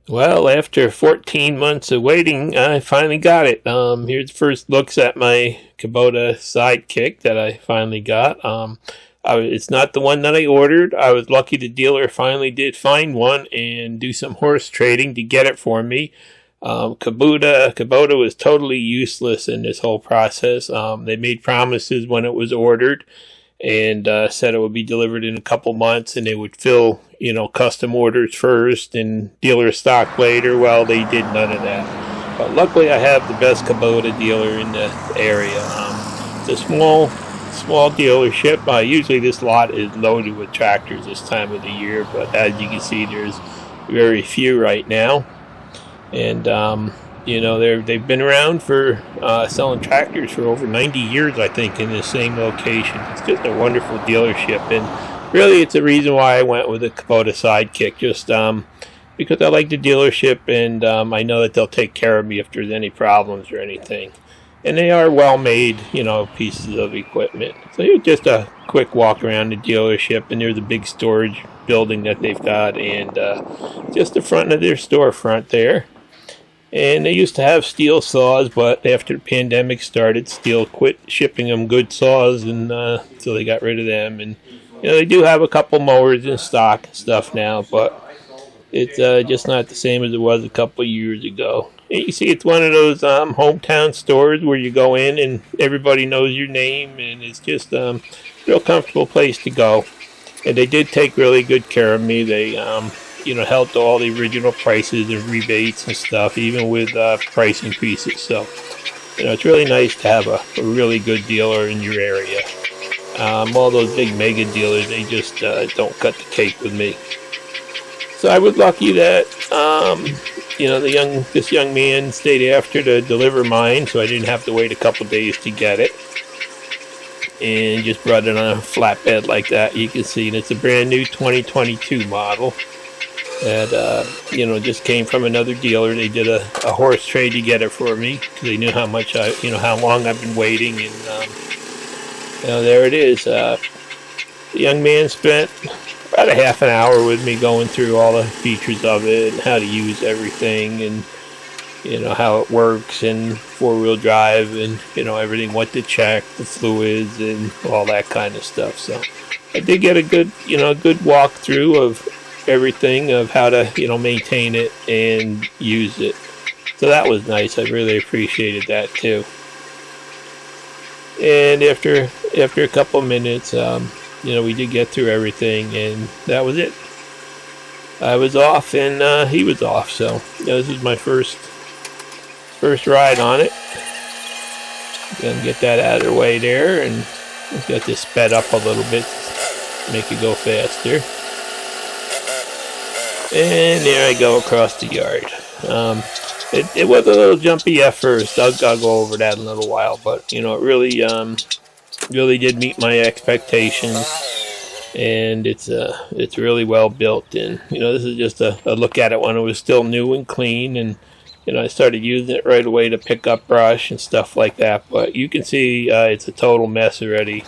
Well, after 14 months of waiting, I finally got it. Here's the first looks at my Kubota Sidekick that I finally got. It's not the one that I ordered. I was lucky the dealer finally did find one and do some horse trading to get it for me. Kubota was totally useless in this whole process. They made promises when it was ordered and said it would be delivered in a couple months and they would fill, custom orders first and dealer stock later. Well, they did none of that. But luckily I have the best Kubota dealer in the area. It's a small dealership. Usually this lot is loaded with tractors this time of the year, but as you can see, there's very few right now. And they've been around for selling tractors for over 90 years, I think, in this same location. It's just a wonderful dealership, and really it's the reason why I went with the Kubota Sidekick, just because I like the dealership, and I know that they'll take care of me if there's any problems or anything. And they are well-made, pieces of equipment. So it was just a quick walk around the dealership, and there's a big storage building that they've got, and just the front of their storefront there. And they used to have steel saws, but after the pandemic started, Steel quit shipping them good saws, and so they got rid of them. And they do have a couple mowers in stock and stuff now, but it's just not the same as it was a couple years ago. And you see, it's one of those hometown stores where you go in and everybody knows your name, and it's just a real comfortable place to go. And they did take really good care of me. They held to all the original prices and rebates and stuff, even with price increases. So, it's really nice to have a really good dealer in your area. All those big mega dealers, they just don't cut the cake with me. So I was lucky that, this young man stayed after to deliver mine, so I didn't have to wait a couple days to get it. And just brought it on a flatbed like that. You can see, and it's a brand new 2022 model. That just came from another dealer. They did a horse trade to get it for me because they knew how much how long I've been waiting, and there it is. The young man spent about a half an hour with me going through all the features of it and how to use everything, and how it works, and four-wheel drive, and everything, what to check, the fluids, and all that kind of stuff. So I did get a good good walkthrough of everything, of how to maintain it and use it. So that was nice. I really appreciated that too. And after a couple of minutes, we did get through everything, and that was it. I was off, and he was off. So this is my first ride on it. Gonna get that out of the way there, and just got this sped up a little bit, make it go faster. And there I go across the yard. It was a little jumpy at first. I'll go over that in a little while, but it really did meet my expectations, and it's really well built. And this is just a look at it when it was still new and clean, and I started using it right away to pick up brush and stuff like that. But you can see it's a total mess already.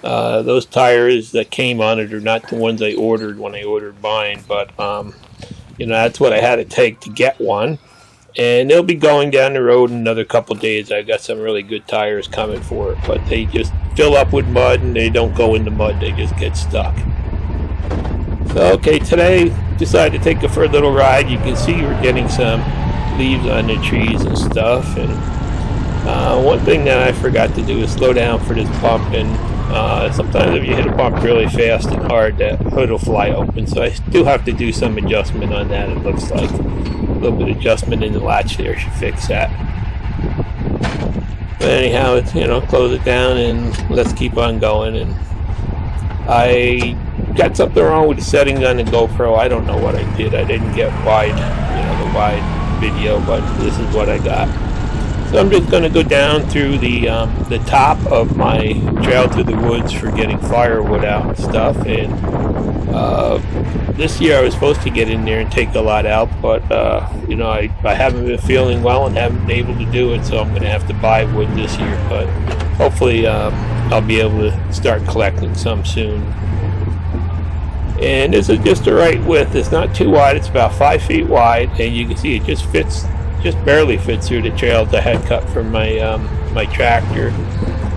Those tires that came on it are not the ones I ordered when I ordered mine, but that's what I had to take to get one. And they'll be going down the road in another couple days. I got some really good tires coming for it, but they just fill up with mud, and they don't go in the mud, they just get stuck. So okay, today decided to take it for a little ride. You can see we're getting some leaves on the trees and stuff, and one thing that I forgot to do is slow down for this bump, and sometimes if you hit a bump really fast and hard, that hood will fly open. So I do have to do some adjustment on that. It looks like a little bit of adjustment in the latch there should fix that. But anyhow, it's, close it down and let's keep on going. And I got something wrong with the settings on the GoPro. I don't know what I did. I didn't get wide, the wide video, but this is what I got. So I'm just going to go down through the top of my trail to the woods for getting firewood out and stuff. And this year I was supposed to get in there and take a lot out, but I haven't been feeling well and haven't been able to do it, so I'm going to have to buy wood this year. But hopefully I'll be able to start collecting some soon. And this is just the right width. It's not too wide. It's about 5 feet wide, and you can see it just barely fits through the trails I had cut from my my tractor.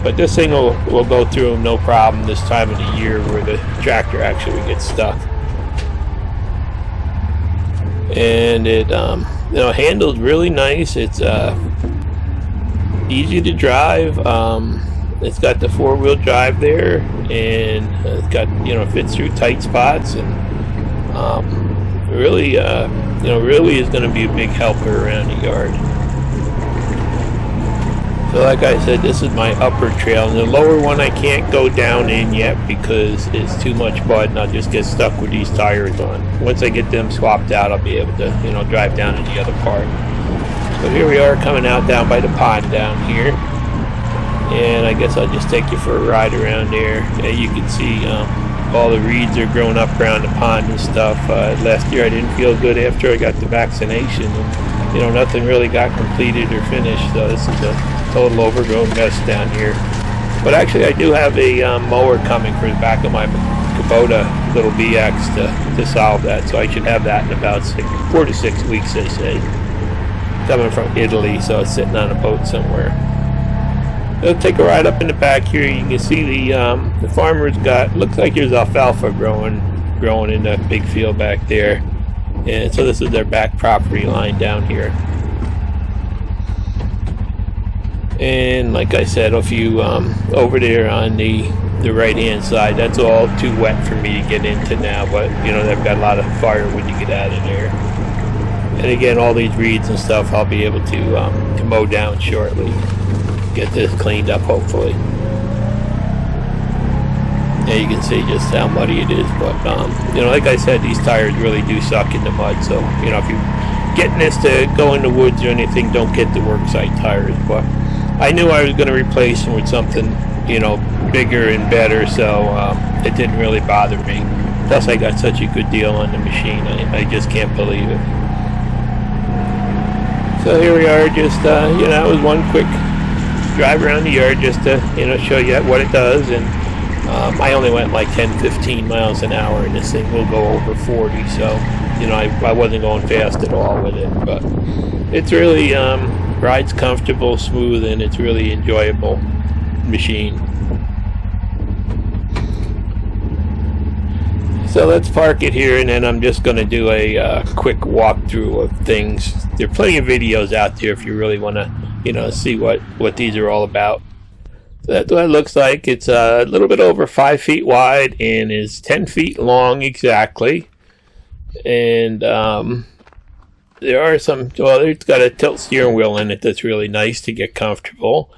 But this thing will go through them no problem this time of the year where the tractor actually gets stuck. And it handles really nice. It's easy to drive. It's got the 4-wheel drive there, and it's got, fits through tight spots, and really is going to be a big helper around the yard. So like I said, this is my upper trail, and the lower one I can't go down in yet because it's too much mud, and I'll just get stuck with these tires on. Once I get them swapped out, I'll be able to, drive down in the other part. So here we are coming out down by the pond down here, and I guess I'll just take you for a ride around there. And you can see all the reeds are growing up around the pond and stuff. Last year I didn't feel good after I got the vaccination, and nothing really got completed or finished, so this is a total overgrown mess down here. But actually I do have a mower coming for the back of my Kubota little BX to solve that, so I should have that in about 4 to 6 weeks, they say. Coming from Italy, so it's sitting on a boat somewhere. Let's take a ride up in the back here. You can see the farmer's got, looks like there's alfalfa growing in that big field back there. And so this is their back property line down here. And like I said, if you over there on the right hand side, that's all too wet for me to get into now, but they've got a lot of firewood to get out of there. And again, all these reeds and stuff I'll be able to mow down shortly. Get this cleaned up hopefully. Yeah, you can see just how muddy it is, but like I said, these tires really do suck in the mud, so if you're getting this to go in the woods or anything, don't get the worksite tires. But I knew I was going to replace them with something bigger and better, so it didn't really bother me. Plus I got such a good deal on the machine, I just can't believe it. So here we are, just it was one quick drive around the yard just to show you what it does. And I only went like 10-15 miles an hour, and this thing will go over 40, so I wasn't going fast at all with it. But it's really rides comfortable, smooth, and it's really enjoyable machine. So let's park it here, and then I'm just going to do a quick walkthrough of things. There are plenty of videos out there if you really want to see what these are all about. So that's what it looks like. It's a little bit over 5 feet wide and is 10 feet long exactly. And there are some, it's got a tilt steering wheel in it that's really nice to get comfortable.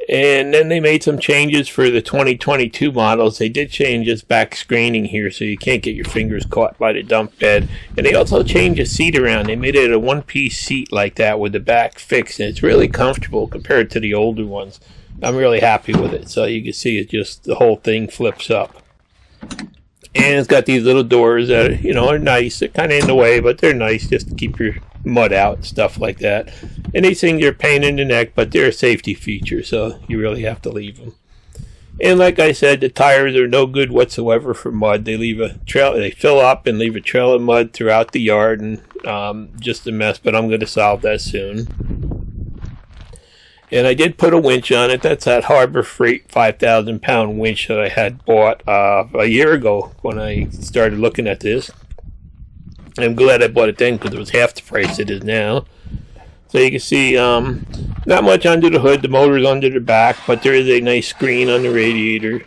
And then they made some changes for the 2022 models. They did change this back screening here so you can't get your fingers caught by the dump bed. And they also changed the seat around. They made it a one-piece seat like that with the back fixed. And it's really comfortable compared to the older ones. I'm really happy with it. So you can see it just, the whole thing flips up. And it's got these little doors that are nice. They're kind of in the way, but they're nice just to keep your mud out and stuff like that. And these things are a pain in the neck, but they're a safety feature, so you really have to leave them. And like I said, the tires are no good whatsoever for mud. They leave a trail. They fill up and leave a trail of mud throughout the yard, and just a mess. But I'm going to solve that soon. And I did put a winch on it. That's that Harbor Freight 5,000-pound winch that I had bought a year ago when I started looking at this. I'm glad I bought it then because it was half the price it is now. So you can see not much under the hood. The motor's under the back, but there is a nice screen on the radiator.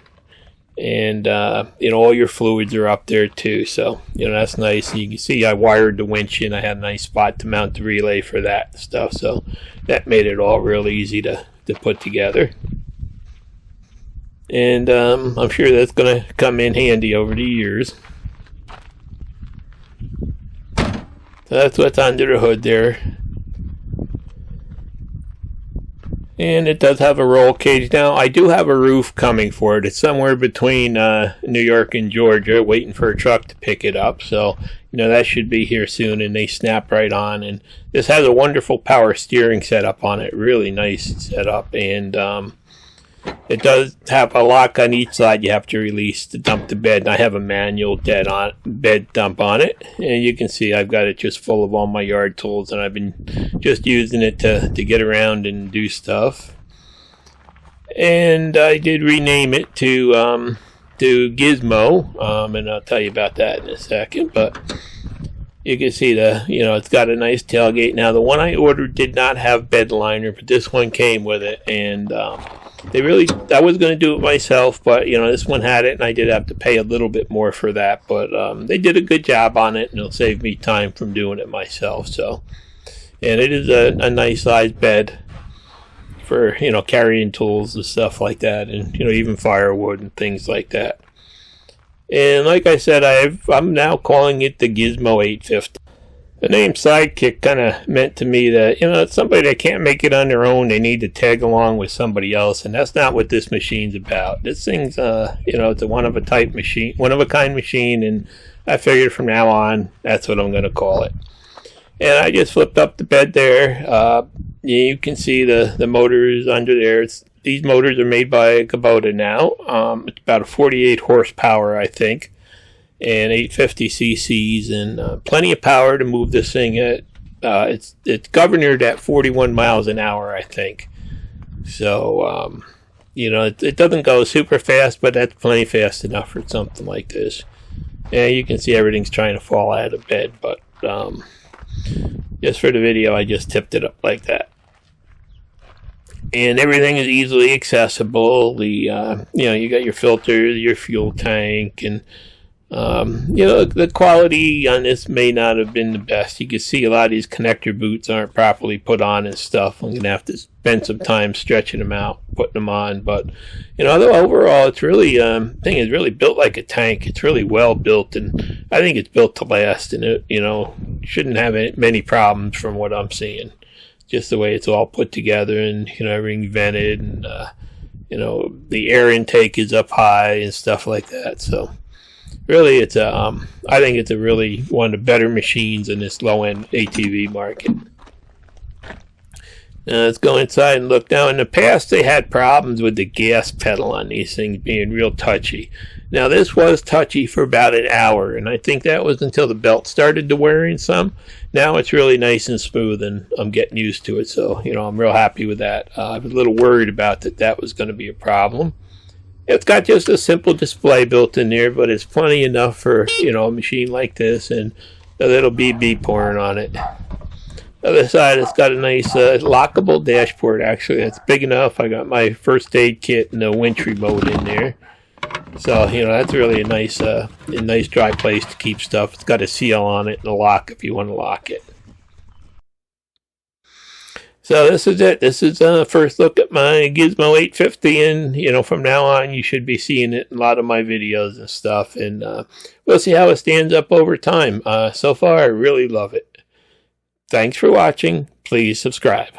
And, all your fluids are up there too. So, that's nice. You can see I wired the winch in. I had a nice spot to mount the relay for that stuff. So that made it all real easy to put together. And I'm sure that's going to come in handy over the years. So that's what's under the hood there. And it does have a roll cage. Now, I do have a roof coming for it. It's somewhere between New York and Georgia, waiting for a truck to pick it up. So, that should be here soon, and they snap right on. And this has a wonderful power steering setup on it. Really nice setup. And It does have a lock on each side. You have to release to dump the bed. And I have a manual bed dump on it. And you can see I've got it just full of all my yard tools. And I've been just using it to get around and do stuff. And I did rename it to Gizmo. And I'll tell you about that in a second. But you can see it's got a nice tailgate. Now, the one I ordered did not have bed liner, but this one came with it. And I was going to do it myself, but this one had it, and I did have to pay a little bit more for that. But they did a good job on it, and it'll save me time from doing it myself. So, and it is a nice sized bed for carrying tools and stuff like that, and even firewood and things like that. And like I said, I'm now calling it the Gizmo 850. The name Sidekick kind of meant to me that, it's somebody that can't make it on their own. They need to tag along with somebody else, and that's not what this machine's about. This thing's, it's a one-of-a-kind machine, and I figured from now on, that's what I'm going to call it. And I just flipped up the bed there. You can see the motors under there. These motors are made by Kubota now. It's about a 48 horsepower, I think. And 850 cc's, and plenty of power to move this thing at. It's governed at 41 miles an hour, I think. So, it doesn't go super fast, but that's plenty fast enough for something like this. And you can see everything's trying to fall out of bed, but just for the video, I just tipped it up like that. And everything is easily accessible. You got your filters, your fuel tank, and the quality on this may not have been the best. You can see a lot of these connector boots aren't properly put on and stuff. I'm going to have to spend some time stretching them out, putting them on. But, overall, it's really, thing is really built like a tank. It's really well built, and I think it's built to last, and it, shouldn't have many problems from what I'm seeing. Just the way it's all put together, and, everything vented, and, the air intake is up high and stuff like that. So, really, I think it's a really one of the better machines in this low-end ATV market. Now let's go inside and look. Now, in the past, they had problems with the gas pedal on these things being real touchy. Now, this was touchy for about an hour, and I think that was until the belt started to wearing some. Now it's really nice and smooth, and I'm getting used to it, so, I'm real happy with that. I was a little worried about that was going to be a problem. It's got just a simple display built in there, but it's plenty enough for, a machine like this, and a little beep pouring on it. The other side, it's got a nice lockable dashboard, actually. It's big enough. I got my first aid kit and a winch remote in there. So, that's really a nice dry place to keep stuff. It's got a seal on it and a lock if you want to lock it. So this is it. This is a first look at my Gizmo 850, and from now on you should be seeing it in a lot of my videos and stuff, and we'll see how it stands up over time. So far, I really love it. Thanks for watching. Please subscribe.